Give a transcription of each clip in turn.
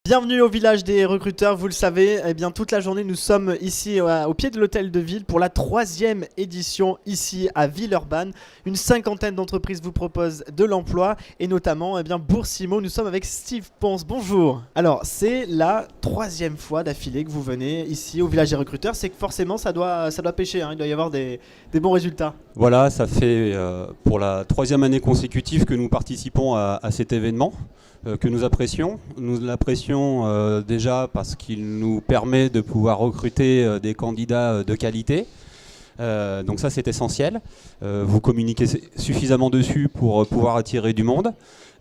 Bienvenue au village des recruteurs, vous le savez, eh bien, toute la journée nous sommes ici au pied de l'hôtel de ville pour la 3e édition ici à Villeurbanne. Une cinquantaine d'entreprises vous proposent de l'emploi et notamment Boursimo. Nous sommes avec Steve Ponce, bonjour. Alors c'est la 3e fois d'affilée que vous venez ici au village des recruteurs, c'est que forcément ça doit pêcher, hein. Il doit y avoir des bons résultats. Voilà, ça fait pour la 3e année consécutive que nous participons à cet événement. Que nous apprécions. Nous l'apprécions déjà parce qu'il nous permet de pouvoir recruter des candidats de qualité. Donc ça c'est essentiel. Vous communiquez suffisamment dessus pour pouvoir attirer du monde.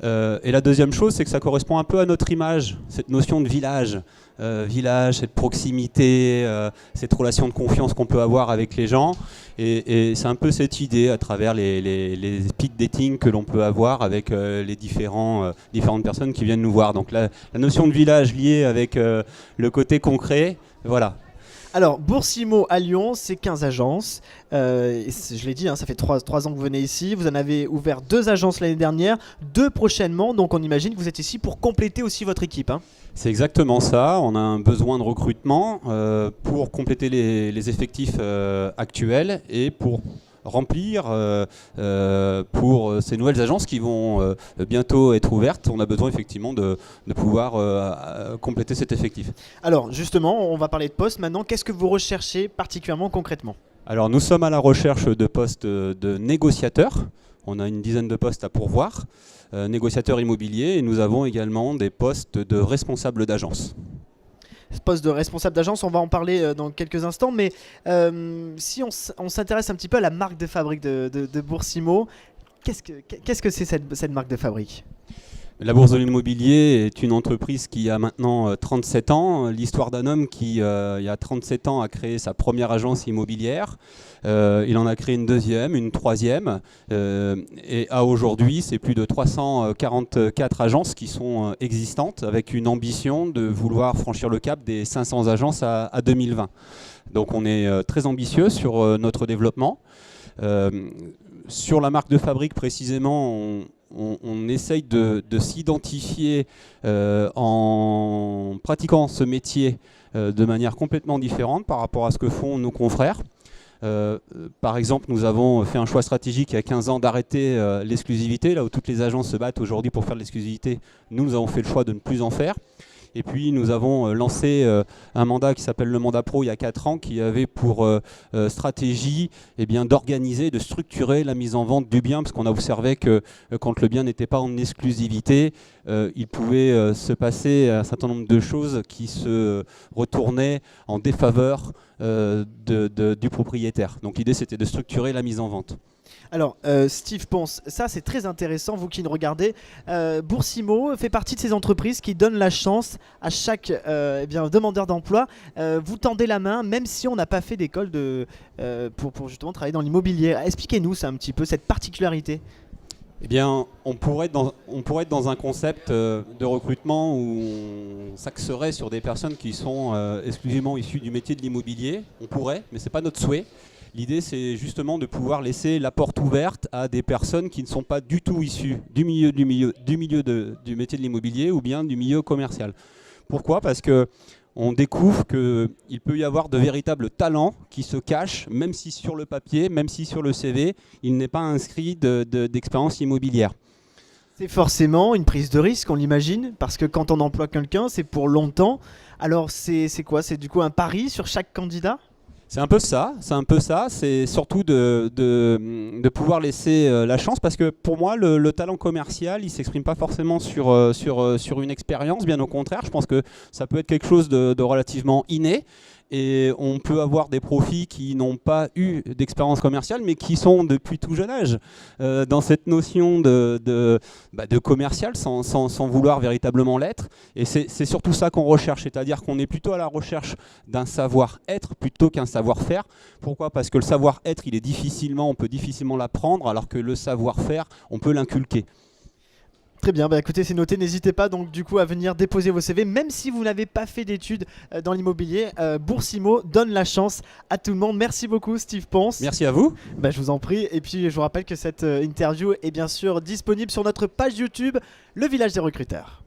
Et la deuxième chose, c'est que ça correspond un peu à notre image, cette notion de village. Cette proximité, cette relation de confiance qu'on peut avoir avec les gens. Et c'est un peu cette idée à travers les speed dating que l'on peut avoir avec les différentes personnes qui viennent nous voir. Donc la notion de village liée avec le côté concret, voilà. Alors, Boursimo à Lyon, c'est 15 agences. Je l'ai dit, hein, ça fait 3 ans que vous venez ici. Vous en avez ouvert 2 agences l'année dernière, 2 prochainement. Donc, on imagine que vous êtes ici pour compléter aussi votre équipe, hein. C'est exactement ça. On a un besoin de recrutement pour compléter les effectifs actuels et pour remplir pour ces nouvelles agences qui vont bientôt être ouvertes. On a besoin effectivement de pouvoir compléter cet effectif. Alors justement, on va parler de postes maintenant. Qu'est-ce que vous recherchez particulièrement concrètement ? Alors nous sommes à la recherche de postes de négociateurs. On a une dizaine de postes à pourvoir, négociateurs immobiliers, et nous avons également des postes de responsables d'agence. Poste de responsable d'agence, on va en parler dans quelques instants, mais si on s'intéresse un petit peu à la marque de fabrique de Boursimo, qu'est-ce que c'est cette marque de fabrique ? La Bourse de l'immobilier est une entreprise qui a maintenant 37 ans. L'histoire d'un homme qui, il y a 37 ans, a créé sa première agence immobilière. Il en a créé une deuxième, une troisième. Et à aujourd'hui, c'est plus de 344 agences qui sont existantes, avec une ambition de vouloir franchir le cap des 500 agences à 2020. Donc on est très ambitieux sur notre développement. Sur la marque de fabrique précisément, on essaye de s'identifier en pratiquant ce métier de manière complètement différente par rapport à ce que font nos confrères. Par exemple, nous avons fait un choix stratégique il y a 15 ans d'arrêter l'exclusivité. Là où toutes les agences se battent aujourd'hui pour faire de l'exclusivité, nous avons fait le choix de ne plus en faire. Et puis nous avons lancé un mandat qui s'appelle le mandat pro il y a 4 ans, qui avait pour stratégie d'organiser, de structurer la mise en vente du bien, parce qu'on a observé que quand le bien n'était pas en exclusivité, il pouvait se passer un certain nombre de choses qui se retournaient en défaveur du propriétaire. Donc l'idée c'était de structurer la mise en vente. Alors, Steve Ponce, ça c'est très intéressant, vous qui nous regardez. Boursimo fait partie de ces entreprises qui donnent la chance à chaque demandeur d'emploi. Vous tendez la main, même si on n'a pas fait d'école pour justement travailler dans l'immobilier. Expliquez-nous ça un petit peu, cette particularité. Eh bien, on pourrait être dans un concept de recrutement où on s'axerait sur des personnes qui sont exclusivement issues du métier de l'immobilier. On pourrait, mais ce n'est pas notre souhait. L'idée, c'est justement de pouvoir laisser la porte ouverte à des personnes qui ne sont pas du tout issues du métier de l'immobilier ou bien du milieu commercial. Pourquoi ? Parce qu'on découvre qu'il peut y avoir de véritables talents qui se cachent, même si sur le papier, même si sur le CV, il n'est pas inscrit d'expérience immobilière. C'est forcément une prise de risque, on l'imagine, parce que quand on emploie quelqu'un, c'est pour longtemps. Alors c'est quoi ? C'est du coup un pari sur chaque candidat ? C'est un peu ça, c'est surtout de pouvoir laisser la chance, parce que pour moi le talent commercial il ne s'exprime pas forcément sur une expérience, bien au contraire, je pense que ça peut être quelque chose de relativement inné. Et on peut avoir des profils qui n'ont pas eu d'expérience commerciale, mais qui sont depuis tout jeune âge dans cette notion de commercial sans vouloir véritablement l'être. Et c'est surtout ça qu'on recherche, c'est-à-dire qu'on est plutôt à la recherche d'un savoir-être plutôt qu'un savoir-faire. Pourquoi ? Parce que le savoir-être, on peut difficilement l'apprendre, alors que le savoir-faire, on peut l'inculquer. Très bien, écoutez, c'est noté, n'hésitez pas donc du coup à venir déposer vos CV, même si vous n'avez pas fait d'études dans l'immobilier. Boursimo donne la chance à tout le monde. Merci beaucoup Steve Ponce. Merci à vous. Je vous en prie, et puis je vous rappelle que cette interview est bien sûr disponible sur notre page YouTube, Le Village des Recruteurs.